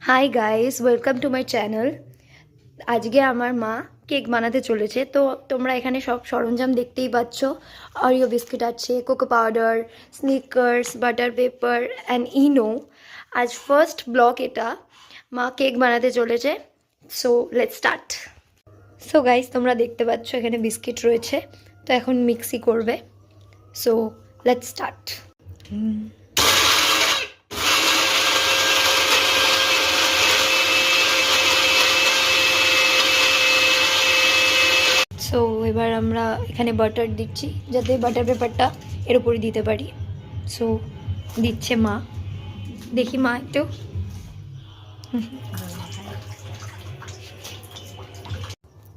Hi guys, welcome to my channel. আজকে আমার মা কেক বানাতে চলেছে। তো তোমরা এখানে সব সরঞ্জাম দেখতেই পাচ্ছ। অরিও বিস্কিট আছে, cocoa powder, Snickers, butter paper and Eno. আজ ফার্স্ট ব্লগ এটা। মা কেক বানাতে চলেছে। So let's start. So guys, তোমরা দেখতে পাচ্ছ এখানে বিস্কিট রয়েছে। তো এখন মিক্সি করবে। So let's start. সো এবার আমরা এখানে বাটার দিচ্ছি, যাতে বাটার পেপারটা এর উপরে দিতে পারি। সো দিচ্ছে মা। দেখি মা একটু।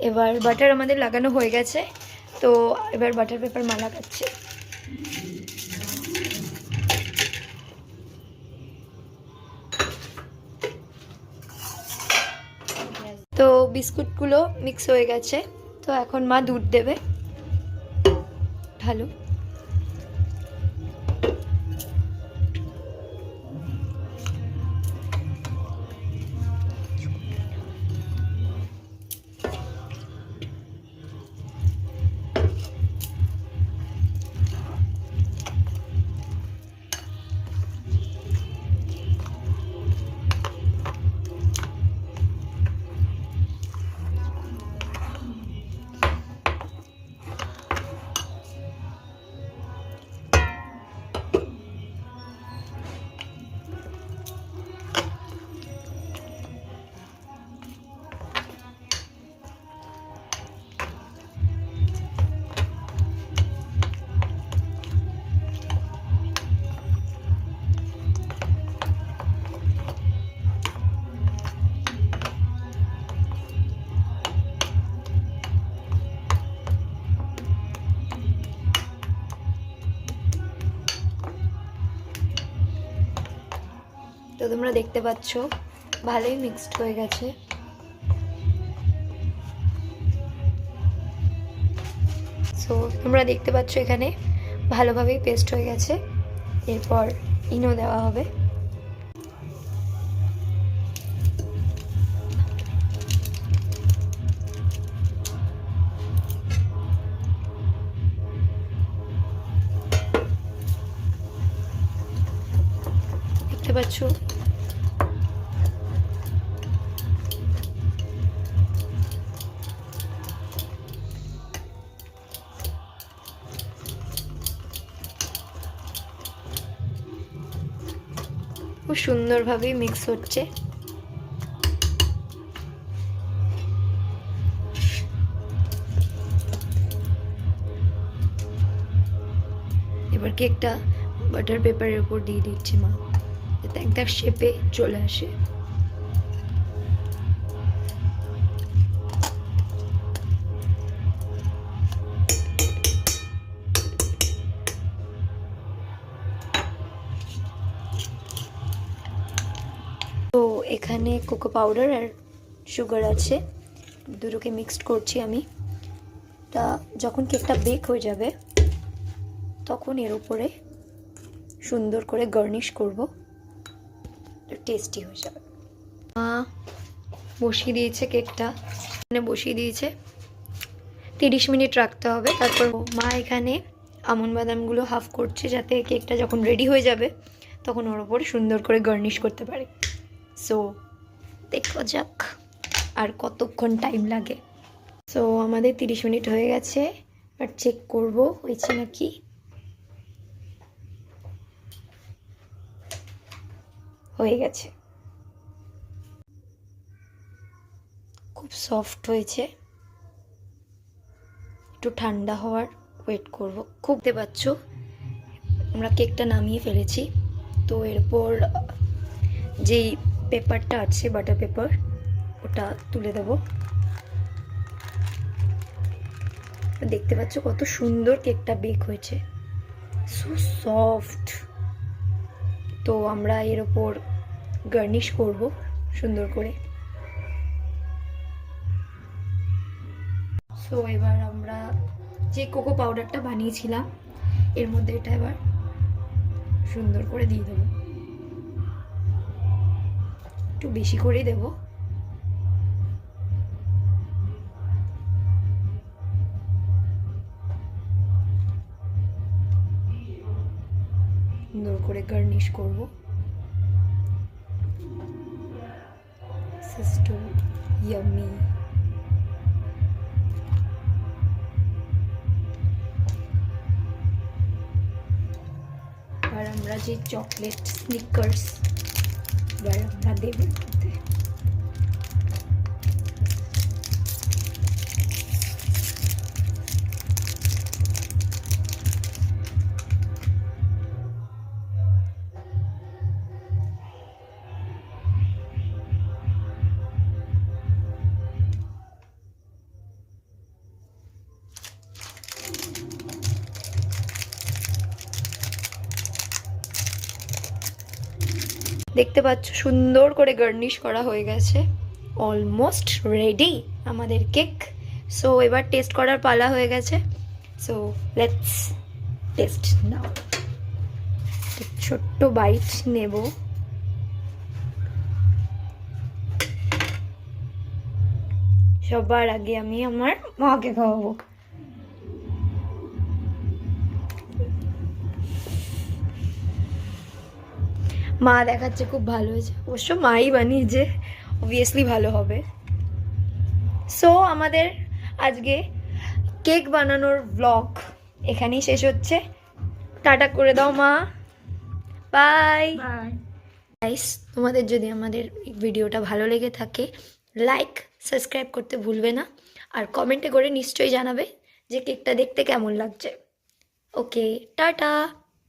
এবার বাটার আমাদের লাগানো হয়ে গেছে। তো এবার বাটার পেপার মা লাগাচ্ছে। তো বিস্কুটগুলো মিক্স হয়ে গেছে। তো এখন মা দুধ দেবে। ভালো। তো তোমরা দেখতে পাচ্ছ ভালোই মিক্সড হয়ে গেছে। সো তোমরা দেখতে পাচ্ছ এখানে ভালোভাবেই পেস্ট হয়ে গেছে। এরপর ইনো দেওয়া হবে। দেখতে পাচ্ছ খুব সুন্দরভাবে মিক্স হচ্ছে। এবার কেকটা বাটার পেপারের উপর দিয়ে দিচ্ছি মা, যাতে একটা শেপে চলে আসে। তো এখানে কোকো পাউডার আর সুগার আছে, দুটোকে মিক্সড করছি আমি। তা যখন কেকটা বেক হয়ে যাবে তখন এর উপরে সুন্দর করে গার্নিশ করব, টেস্টি হয়ে যাবে। মা বসিয়ে দিয়েছে কেকটা, এখানে বসিয়ে দিয়েছে। 30 মিনিট রাখতে হবে। তারপর মা এখানে আমন্ড বাদামগুলো হাফ করছে, যাতে কেকটা যখন রেডি হয়ে যাবে তখন ওর উপরে সুন্দর করে গার্নিশ করতে পারে। সো দেখা যাক আর কতক্ষণ টাইম লাগে। সো আমাদের 30 মিনিট হয়ে গেছে। আর চেক করব হয়েছে নাকি। হয়ে গেছে। খুব সফট হয়েছে। একটু ঠান্ডা হওয়ার ওয়েট করব। খুব দেখতে পাচ্ছ আমরা কেকটা নামিয়ে ফেলেছি। তো এরপর যেই পেপারটা আছে বাটার পেপার, ওটা তুলে দেব। দেখতে পাচ্ছ কত সুন্দর কেকটা বেক হয়েছে, সো সফট। তো আমরা এর ওপর গার্নিশ করব সুন্দর করে। সো এবার আমরা যে কোকো পাউডারটা বানিয়েছিলাম এর মধ্যে এটা এবার সুন্দর করে দিয়ে দেবো। একটু বেশি করেই দেবো। সুন্দর করে গার্নিশ করবো। System yummy. আর আমরা যে চকলেট স্নিকার্স এবার আমরা দেব মধ্যে। দেখতে পাচ্ছ সুন্দর করে গার্নিশ করা হয়ে গেছে। অলমোস্ট রেডি আমাদের কেক। সো এবার টেস্ট করার পালা হয়ে গেছে। সো লেটস টেস্ট নাও। ছোট্ট বাইট নেব। সবার আগে আমি আমার মাকে খাওয়াবো। মা দেখাচ্ছে খুব ভালো হয়েছে, অবশ্য মাই বানিয়েছে, অবভিয়াসলি ভালো হবে। সো আমাদের আজকে কেক বানানোর ব্লগ এখানেই শেষ হচ্ছে। টাটা করে দাও মা। Bye guys. তোমাদের যদি আমাদের ভিডিওটা ভালো লেগে থাকে লাইক সাবস্ক্রাইব করতে ভুলবে না, আর কমেন্টে করে নিশ্চয়ই জানাবে যে কেকটা দেখতে কেমন লাগছে। ওকে, টাটা।